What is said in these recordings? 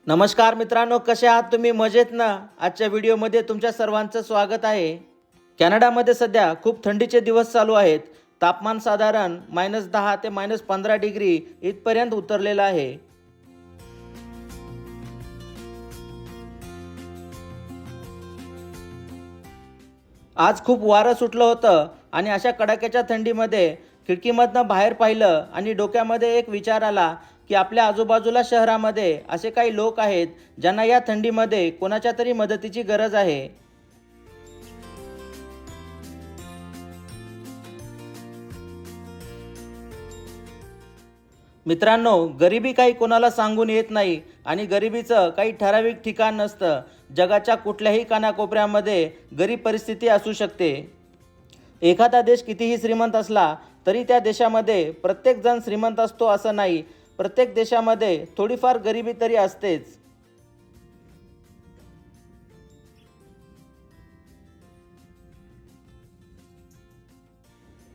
नमस्कार मित्रांनो, कसे आहात तुम्ही? मजेत ना? आजच्या व्हिडिओमध्ये तुमच्या सर्वांचं स्वागत आहे. कॅनडामध्ये सध्या खूप थंडीचे दिवस चालू आहेत. तापमान साधारण -10 ते -15 डिग्री इथपर्यंत उतरलेलं आहे. आज खूप वारं सुटलं होतं आणि अशा कडाक्याच्या थंडीमध्ये खिडकीमधनं बाहेर पाहिलं आणि डोक्यामध्ये एक विचार आला की आपल्या आजूबाजूला शहरामध्ये असे काही लोक आहेत ज्यांना या थंडीमध्ये कोणाच्या तरी मदतीची गरज आहे. मित्रांनो, गरिबी काही कोणाला सांगून येत नाही आणि गरिबीचं काही ठराविक ठिकाण नसतं. जगाच्या कुठल्याही कानाकोपऱ्यामध्ये गरीब परिस्थिती असू शकते. एखादा देश कितीही श्रीमंत असला तरी त्या देशामध्ये प्रत्येकजण श्रीमंत असतो असं नाही. प्रत्येक देशामध्ये थोडीफार गरिबी तरी असतेच.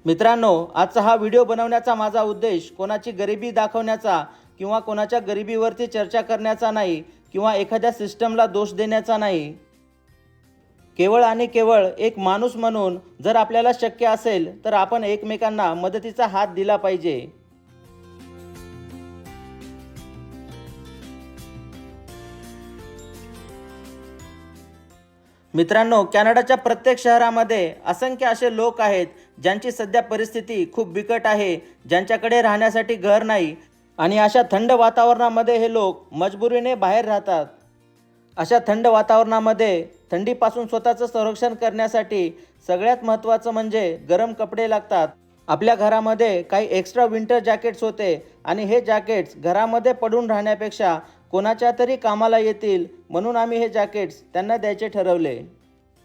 मित्रांनो, आजचा हा व्हिडिओ बनवण्याचा माझा उद्देश कोणाची गरिबी दाखवण्याचा किंवा कोणाच्या गरिबीवरती चर्चा करण्याचा नाही किंवा एखाद्या सिस्टमला दोष देण्याचा नाही. केवळ आणि केवळ एक माणूस म्हणून जर आपल्याला शक्य असेल तर आपण एकमेकांना मदतीचा हात दिला पाहिजे. मित्रांनो, कॅनडाच्या प्रत्येक शहरामध्ये असंख्य असे लोक आहेत ज्यांची सध्या परिस्थिती खूप बिकट आहे, ज्यांच्याकडे राहण्यासाठी घर नाही आणि अशा थंड वातावरणामध्ये हे लोक मजबुरीने बाहेर राहतात. अशा थंड वातावरणामध्ये थंडीपासून स्वतःचं संरक्षण करण्यासाठी सगळ्यात महत्त्वाचं म्हणजे गरम कपडे लागतात. आपल्या घरामध्ये काही एक्स्ट्रा विंटर जॅकेट्स होते आणि हे जॅकेट्स घरामध्ये पडून राहण्यापेक्षा कोणाच्या तरी कामाला येतील म्हणून आम्ही हे जॅकेट्स त्यांना द्यायचे ठरवले.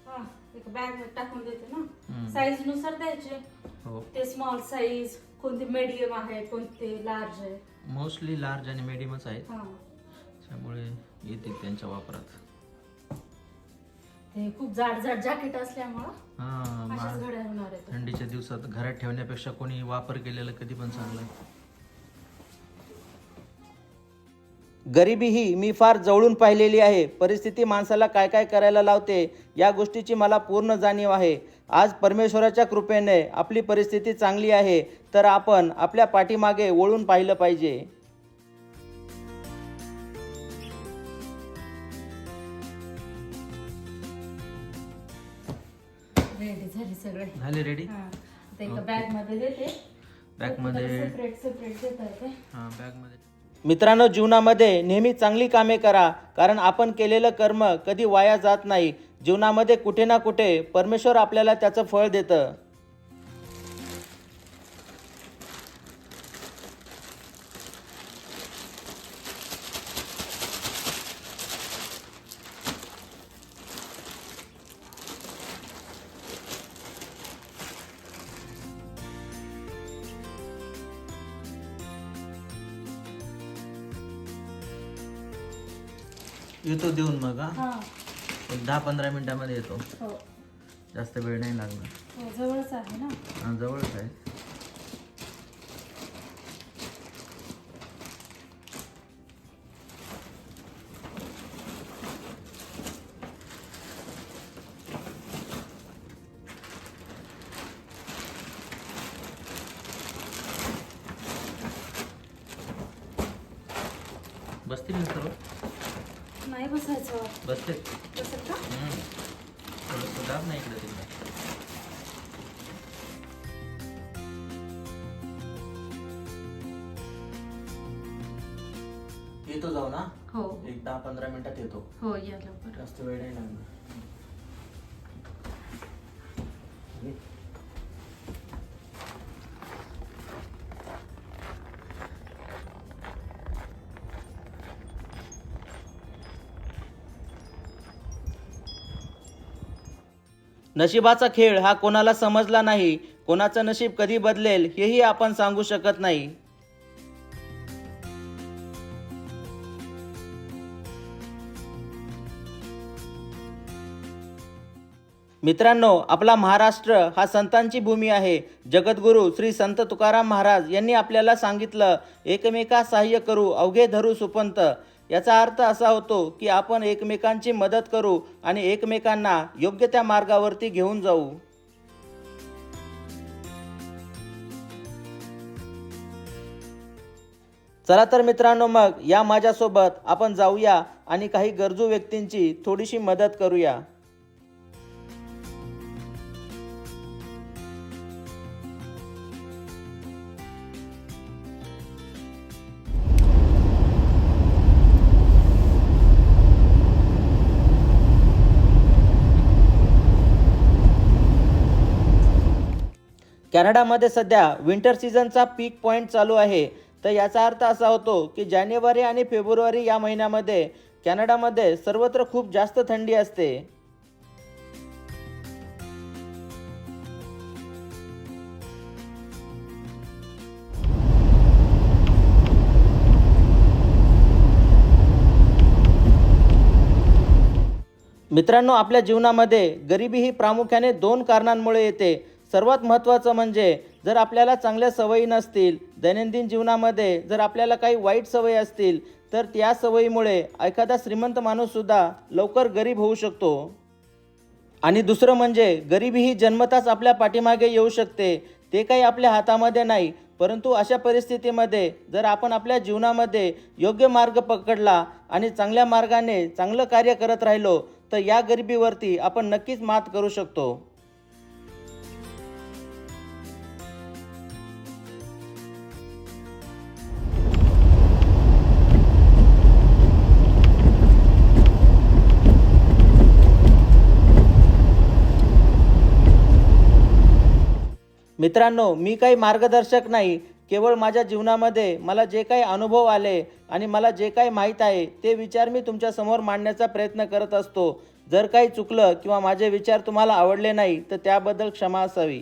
हा, एक बॅग मध्ये टाकून देते ना, साईज नुसार द्यायचे. ते स्मॉल साईज, कोणते मीडियम आहे, कोणते लार्ज आहे. मोस्टली लार्ज आणि मीडियमच आहेत, हा, त्यामुळे येतील त्यांच्या वापरात. ते खूप जाड जाड जॅकेट असल्यामुळं हां, अशाच घड्या होणार आहेत. थंडीच्या दिवसात घरात ठेवण्यापेक्षा कोणी वापर केलेलं कधी पण चांगलं. गरिबी ही मी फार जवळून पाहिलेली आहे. परिस्थिती माणसाला काय काय करायला लावते या गोष्टीची मला पूर्ण जाणीव आहे. आज परमेश्वराच्या कृपेने आपली परिस्थिती चांगली आहे, तर आपण आपल्या पाठीमागे वळून पाहिलं पाहिजे. रेडी झाली सगळे. झाले रेडी? हा, ते एका बॅग मध्ये देते. बॅगमध्ये सेपरेट सेपरेट देता येते. हां, बॅगमध्ये. मित्रांनो, जीवनामध्ये नेहमी चांगली कामे करा, कारण आपण केलेलं कर्म कधी वाया जात नाही. जीवनामध्ये कुठे ना कुठे परमेश्वर आपल्याला त्याचं फळ देतं. येतो देऊन मग. हा, एक 10-15 मिनिटामध्ये येतो, हो जास्त वेळ नाही लागणार. हो, जवळच आहे ना. हां, जवळच आहे. बसतील ना सर्व? नाही बसायचं. बसते. बसत का? थोडंसं दाब नाही इकडे तिकडे. येतो जाऊ ना, हो एक 10-15 मिनिटात येतो. हो, या लवकर. जास्त वेळ नाही लागणार. नशिबाचा खेळ हा कोणाला समजला नाही. कोणाचं नशीब कधी बदलेल हेही आपण सांगू शकत नाही. मित्रांनो, आपला महाराष्ट्र हा संतांची भूमी आहे. जगद्गुरू श्री संत तुकाराम महाराज यांनी आपल्याला सांगितलं, एकमेका सहाय्य करू अवघे धरू सुपंत. याचा अर्थ असा होतो की आपण एकमेकांची मदत करू आणि एकमेकांना योग्य त्या मार्गावरती घेऊन जाऊ. चला तर मित्रांनो, मग या माझ्यासोबत आपण जाऊया आणि काही गरजू व्यक्तींची थोडीशी मदत करूया. कॅनडामध्ये सध्या विंटर सीझनचा पीक पॉईंट चालू आहे. तर याचा अर्थ असा होतो की जानेवारी आणि फेब्रुवारी या महिन्यामध्ये कॅनडामध्ये सर्वत्र खूप जास्त थंडी असते. मित्रांनो, आपल्या जीवनामध्ये गरिबी ही प्रामुख्याने 2 कारणांमुळे येते. सर्वात महत्त्वाचं म्हणजे जर आपल्याला चांगल्या सवयी नसतील, दैनंदिन जीवनामध्ये जर आपल्याला काही वाईट सवयी असतील, तर त्या सवयीमुळे एखादा श्रीमंत माणूससुद्धा लवकर गरीब होऊ शकतो. आणि दुसरं म्हणजे गरिबी ही जन्मताच आपल्या पाठीमागे येऊ शकते. ते काही आपल्या हातामध्ये नाही. परंतु अशा परिस्थितीमध्ये जर आपण आपल्या जीवनामध्ये योग्य मार्ग पकडला आणि चांगल्या मार्गाने चांगलं कार्य करत राहिलो, तर या गरिबीवरती आपण नक्कीच मात करू शकतो. मित्रांनो, मी काही मार्गदर्शक नाही. केवळ माझ्या जीवनामध्ये मला जे काही अनुभव आले आणि मला जे काही माहीत आहे ते विचार मी तुमच्यासमोर मांडण्याचा प्रयत्न करत असतो. जर काही चुकलं किंवा माझे विचार तुम्हाला आवडले नाही तर त्याबद्दल क्षमा असावी.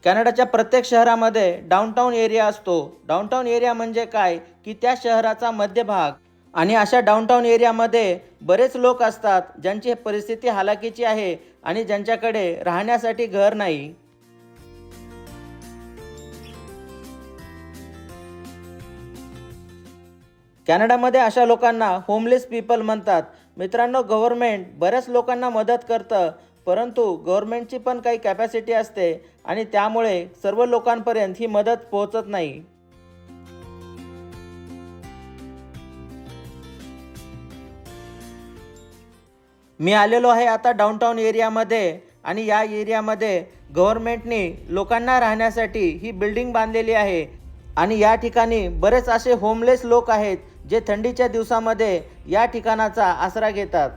कॅनडाच्या प्रत्येक शहरामध्ये डाऊनटाऊन एरिया असतो. डाऊनटाऊन एरिया म्हणजे काय की त्या शहराचा मध्यभाग. आणि अशा डाऊनटाऊन एरियामध्ये बरेच लोक असतात ज्यांची परिस्थिती हालाकीची आहे आणि ज्यांच्याकडे राहण्यासाठी घर नाही. कॅनडामध्ये अशा लोकांना होमलेस पीपल म्हणतात. मित्रांनो, गव्हर्नमेंट बऱ्याच लोकांना मदत करतं, परंतु गव्हर्नमेंटची पण काही कॅपॅसिटी असते आणि त्यामुळे सर्व लोकांपर्यंत ही मदत पोहोचत नाही. मी आलेलो आहे आता डाऊनटाऊन एरियामध्ये आणि या एरियामध्ये गव्हर्नमेंटने लोकांना राहण्यासाठी ही बिल्डिंग बांधलेली आहे. आणि या ठिकाणी बरेच असे होमलेस लोक आहेत जे थंडीच्या दिवसामध्ये या ठिकाणाचा आसरा घेतात.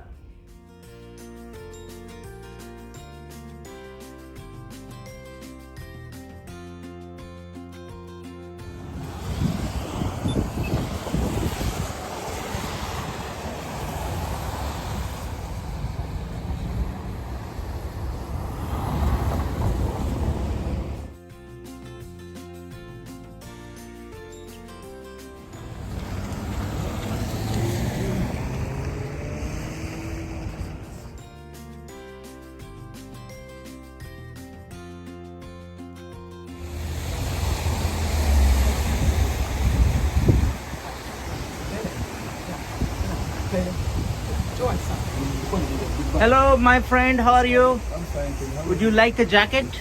Hello, my friend. How are you? I'm fine. How Would you like a jacket?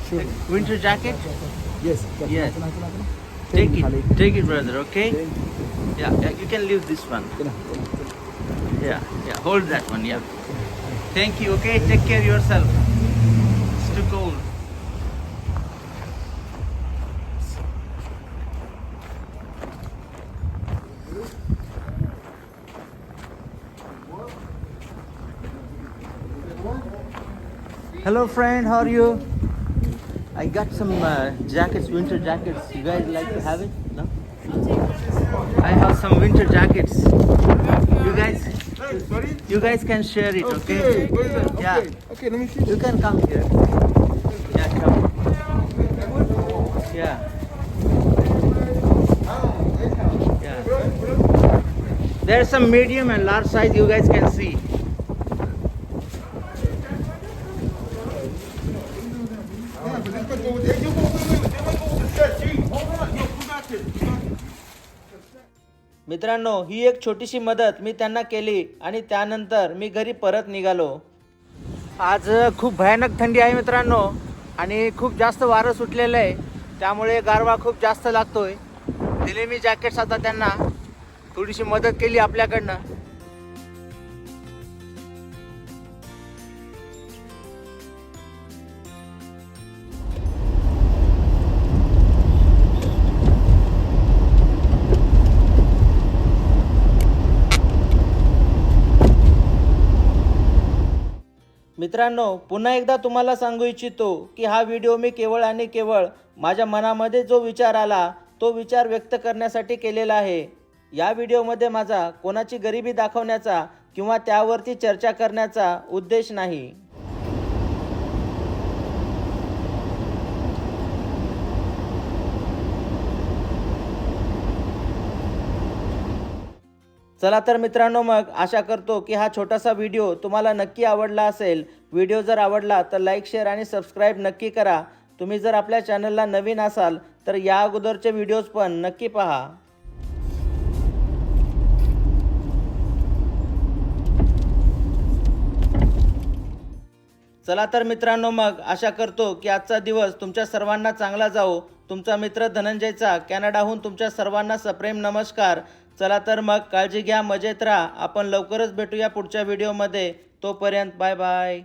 Sure. Winter jacket? Yes. Yes. Take Take it, brother. Okay. Thank Yeah. You can leave this one. you. Yeah. Hold that one. Yeah. Thank you. Okay. Take care of yourself. It's too cold. Hello friend, how are you? I got some jackets, winter jackets. You guys like to have it? No? I have some winter jackets. You guys can share it, okay? Yeah. Okay, let me see. You can come here. Yeah, come. Yeah. Yeah. There is some medium and large size you guys can see. मित्रांनो, ही एक छोटीशी मदत मी त्यांना केली आणि त्यानंतर मी घरी परत निघालो. आज खूप भयानक थंडी आहे मित्रांनो आणि खूप जास्त वारं सुटलेलं आहे, त्यामुळे गारवा खूप जास्त लागतोय. दिले मी जॅकेट्स आता त्यांना, थोडीशी मदत केली आपल्याकडनं. मित्रांनो, पुन्हा एकदा तुम्हाला सांगू इच्छितो की हा व्हिडिओ मी केवळ आणि केवळ माझ्या मनामध्ये जो विचार आला तो विचार व्यक्त करण्यासाठी केलेला आहे. या व्हिडिओमध्ये माझा कोणाची गरिबी दाखवण्याचा किंवा त्यावरती चर्चा करण्याचा उद्देश नाही. चला तर मित्रांनो, मग आशा करतो की हा छोटासा व्हिडिओ तुम्हाला नक्की आवडला असेल. व्हिडिओ जर आवडला तर लाईक, शेअर आणि सबस्क्राईब नक्की करा. तुम्ही जर आपल्या चॅनलला नवीन असाल तर या अगोदरचे व्हिडिओज पण नक्की पहा. चला तर मित्रांनो, मग आशा करतो की आजचा दिवस तुमच्या सर्वांना चांगला जाओ. तुमचा मित्र धनंजयचा कॅनडाहून तुमच्या सर्वांना सप्रेम नमस्कार. चला तर मग काळजी घ्या, मजेत राहा. आपण लवकरच भेटूया पुढच्या व्हिडिओमध्ये. तोपर्यंत बाय बाय.